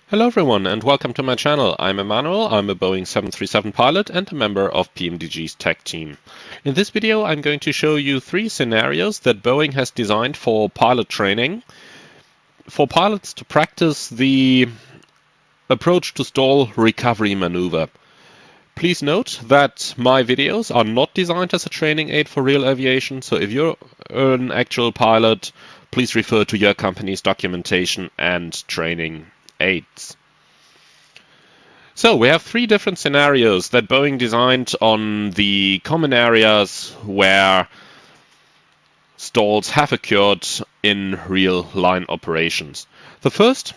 Hello everyone and welcome to my channel. I'm Emmanuel, I'm a Boeing 737 pilot and a member of PMDG's tech team. In this video I'm going to show you 3 scenarios that Boeing has designed for pilot training, for pilots to practice the approach to stall recovery maneuver. Please note that my videos are not designed as a training aid for real aviation, so if you're an actual pilot, please refer to your company's documentation and training aids. So we have 3 different scenarios that Boeing designed on the common areas where stalls have occurred in real line operations. The first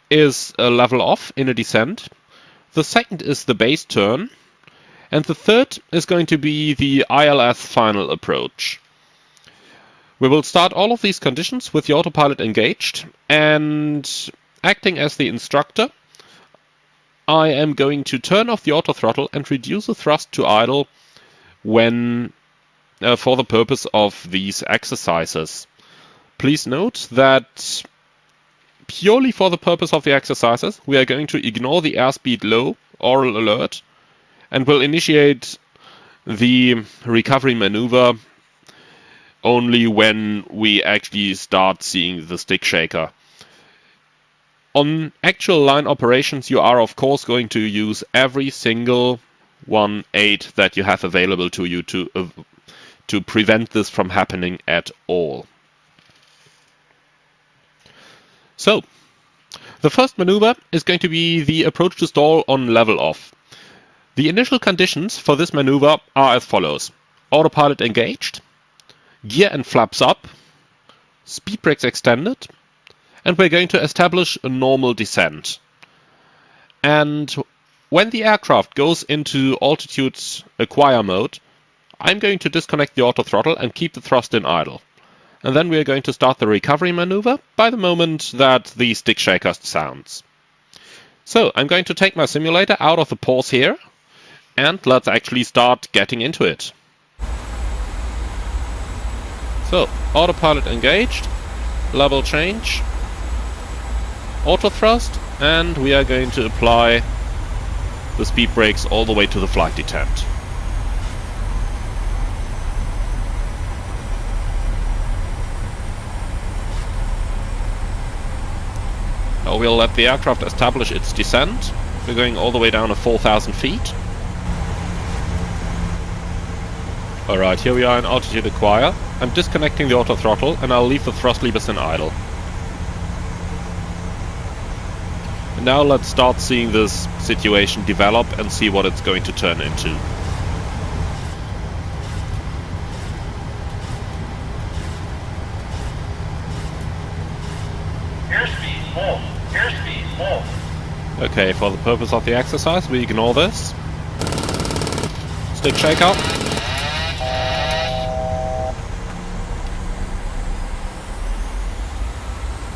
is a level off in a descent, the second is the base turn, and the third is going to be the ILS final approach. We will start all of these conditions with the autopilot engaged, and acting as the instructor, I am going to turn off the autothrottle and reduce the thrust to idle when for the purpose of these exercises. Please note that purely for the purpose of the exercises, we are going to ignore the airspeed low oral alert and will initiate the recovery maneuver only when we actually start seeing the stick shaker. On actual line operations, you are of course going to use every single aid that you have available to you to prevent this from happening at all. So, the first maneuver is going to be the approach to stall on level off. The initial conditions for this maneuver are as follows: autopilot engaged, gear and flaps up, speed brakes extended, and we're going to establish a normal descent. And when the aircraft goes into altitude acquire mode, I'm going to disconnect the autothrottle and keep the thrust in idle. And then we're going to start the recovery maneuver by the moment that the stick shaker sounds. So I'm going to take my simulator out of the pause here, and let's actually start getting into it. So, autopilot engaged, level change, auto thrust, and we are going to apply the speed brakes all the way to the flight detent. Now we'll let the aircraft establish its descent. We're going all the way down to 4,000 feet. Alright, here we are in altitude acquire. I'm disconnecting the autothrottle and I'll leave the thrust levers in idle. And now let's start seeing this situation develop and see what it's going to turn into. Airspeed full. Airspeed full. Okay, for the purpose of the exercise, we ignore this. Stick shaker.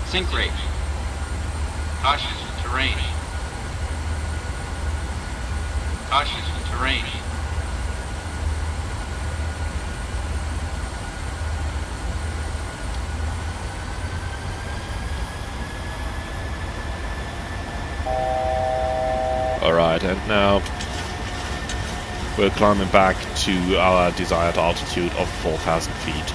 Sink rate. Caution terrain. Caution terrain. Alright, and now we're climbing back to our desired altitude of 4,000 feet.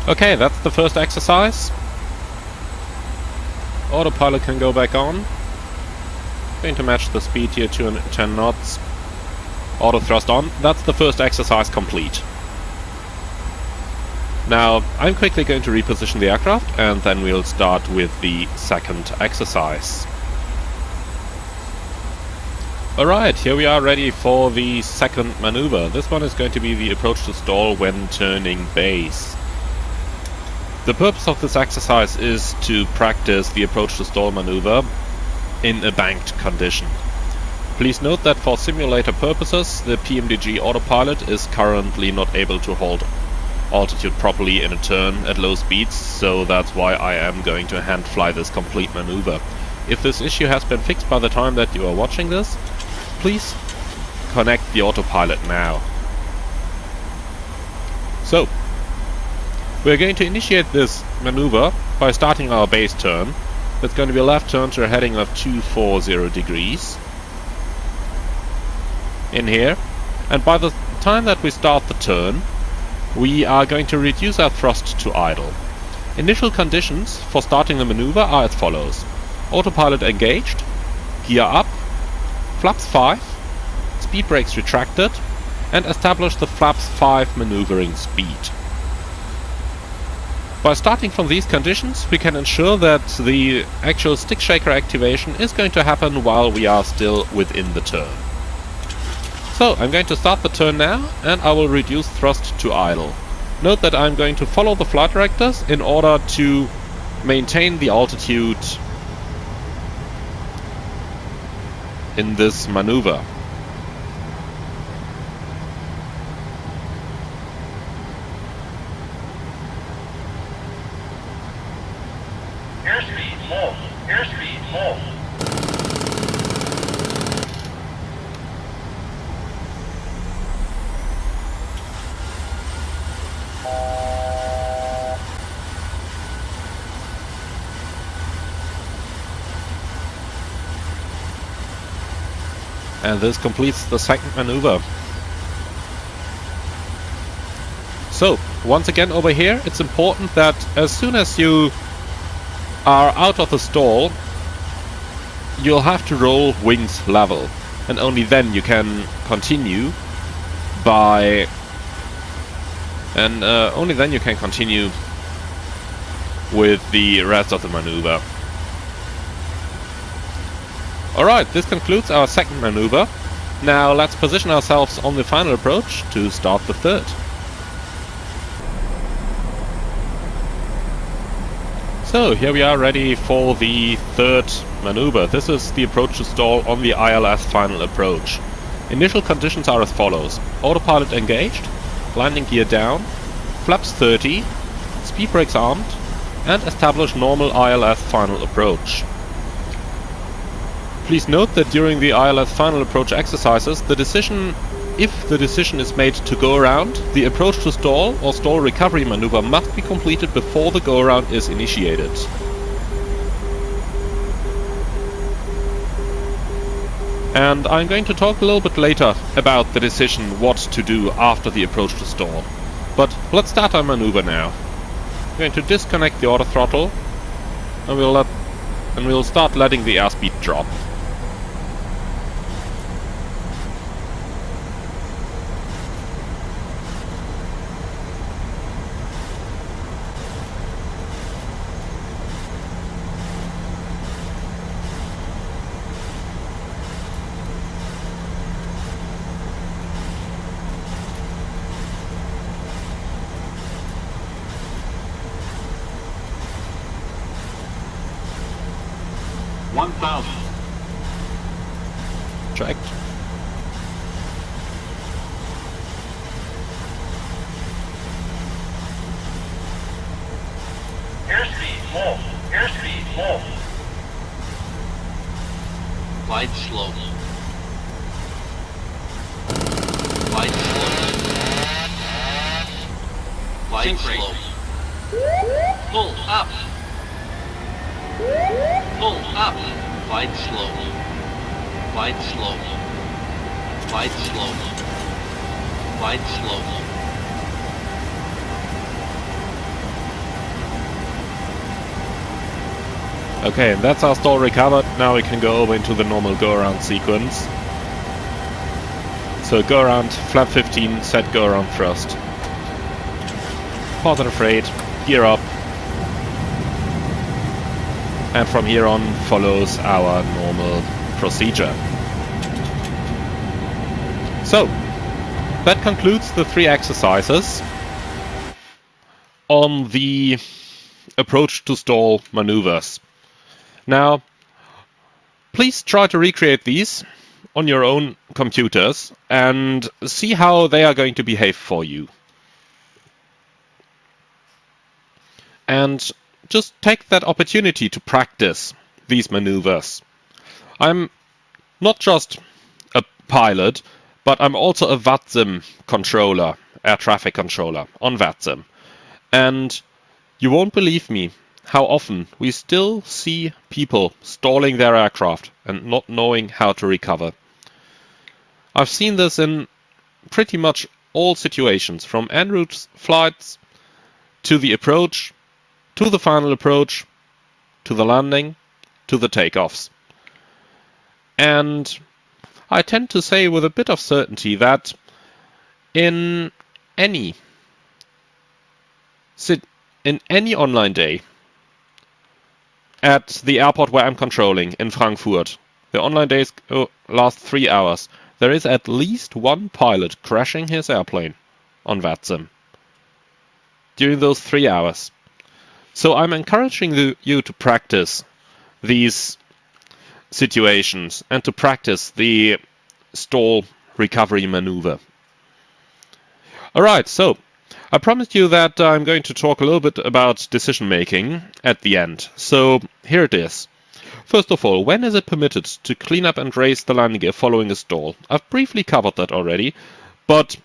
Okay, that's the first exercise. Autopilot can go back on. Going to match the speed here, 210 knots. Auto thrust on. That's the first exercise complete. Now, I'm quickly going to reposition the aircraft and then we'll start with the second exercise. Alright, here we are ready for the second maneuver. This one is going to be the approach to stall when turning base. The purpose of this exercise is to practice the approach to stall maneuver in a banked condition. Please note that for simulator purposes, the PMDG autopilot is currently not able to hold altitude properly in a turn at low speeds, so that's why I am going to hand fly this complete maneuver. If this issue has been fixed by the time that you are watching this, please connect the autopilot now. So, we're going to initiate this maneuver by starting our base turn. That's going to be a left turn to a heading of 240 degrees. In here. And by the time that we start the turn, we are going to reduce our thrust to idle. Initial conditions for starting the maneuver are as follows. Autopilot engaged, gear up, flaps 5, speed brakes retracted, and establish the flaps 5 maneuvering speed. By starting from these conditions, we can ensure that the actual stick shaker activation is going to happen while we are still within the turn. So, I'm going to start the turn now, and I will reduce thrust to idle. Note that I'm going to follow the flight directors in order to maintain the altitude in this maneuver. Airspeed full. Airspeed full. And this completes the second maneuver. So, once again over here, it's important that as soon as you are out of the stall, you'll have to roll wings level. And only then you can continue by... only then you can continue with the rest of the maneuver. Alright, this concludes our second maneuver. Now let's position ourselves on the final approach to start the third. So here we are ready for the third maneuver. This is the approach to stall on the ILS final approach. Initial conditions are as follows. Autopilot engaged, landing gear down, flaps 30, speed brakes armed, and establish normal ILS final approach. Please note that during the ILS final approach exercises, if the decision is made to go around, the approach to stall or stall recovery maneuver must be completed before the go around is initiated. And I'm going to talk a little bit later about the decision what to do after the approach to stall. But let's start our maneuver now. I'm going to disconnect the auto throttle, and we'll start letting the airspeed drop. Checked. Airspeed full. Airspeed full. Glide slow. Glide slow. Glide slow. Pull up. Pull up. Glide slow. Glide slow. Glide slow. Glide slow. Okay, and that's our stall recovered. Now we can go over into the normal go-around sequence. So go-around, flap 15, set go-around thrust. Positive rate, gear up. And from here on follows our normal procedure. So, that concludes the 3 exercises on the approach to stall maneuvers. Now, please try to recreate these on your own computers and see how they are going to behave for you. And just take that opportunity to practice these maneuvers. I'm not just a pilot, but I'm also a VATSIM controller, air traffic controller on VATSIM. And you won't believe me how often we still see people stalling their aircraft and not knowing how to recover. I've seen this in pretty much all situations, from en route flights to the approach, to the final approach, to the landing, to the takeoffs. And I tend to say with a bit of certainty that in any online day at the airport where I'm controlling in Frankfurt, the online days last 3 hours, there is at least one pilot crashing his airplane on VATSIM during those 3 hours. So I'm encouraging you to practice these situations and to practice the stall recovery maneuver. Alright, so I promised you that I'm going to talk a little bit about decision making at the end. So here it is. First of all, when is it permitted to clean up and raise the landing gear following a stall? I've briefly covered that already, but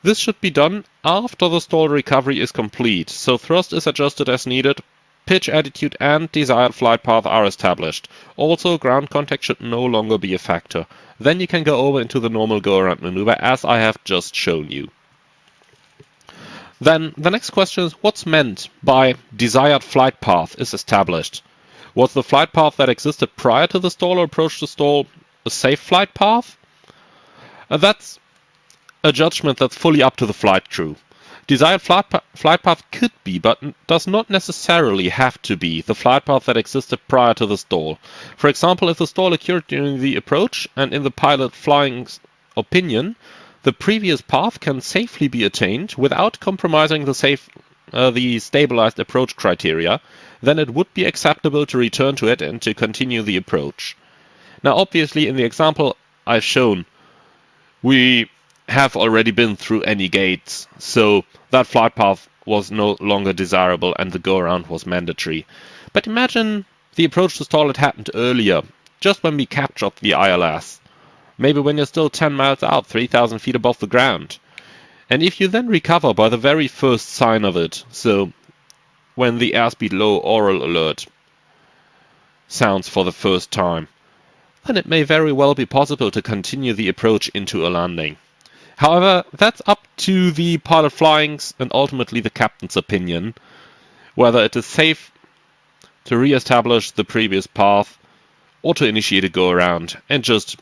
this should be done after the stall recovery is complete, so thrust is adjusted as needed, pitch, attitude and desired flight path are established. Also, ground contact should no longer be a factor. Then you can go over into the normal go-around maneuver as I have just shown you. Then the next question is, what's meant by desired flight path is established? Was the flight path that existed prior to the stall or approach to stall a safe flight path? That's a judgment that's fully up to the flight crew. Desired flight path could be, but does not necessarily have to be, the flight path that existed prior to the stall. For example, if the stall occurred during the approach, and in the pilot flying's opinion, the previous path can safely be attained without compromising the stabilized approach criteria, then it would be acceptable to return to it and to continue the approach. Now, obviously, in the example I've shown, we have already been through any gates, so that flight path was no longer desirable and the go-around was mandatory. But imagine the approach to stall had happened earlier, just when we captured the ILS. Maybe when you're still 10 miles out, 3,000 feet above the ground. And if you then recover by the very first sign of it, so when the airspeed low oral alert sounds for the first time, then it may very well be possible to continue the approach into a landing. However, that's up to the pilot flying's and ultimately the captain's opinion, whether it is safe to re-establish the previous path or to initiate a go-around and just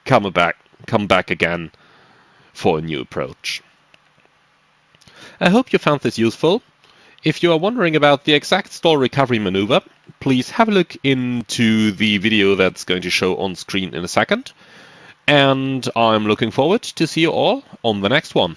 come back again for a new approach. I hope you found this useful. If you are wondering about the exact stall recovery maneuver, please have a look into the video that's going to show on screen in a second. And I'm looking forward to see you all on the next one.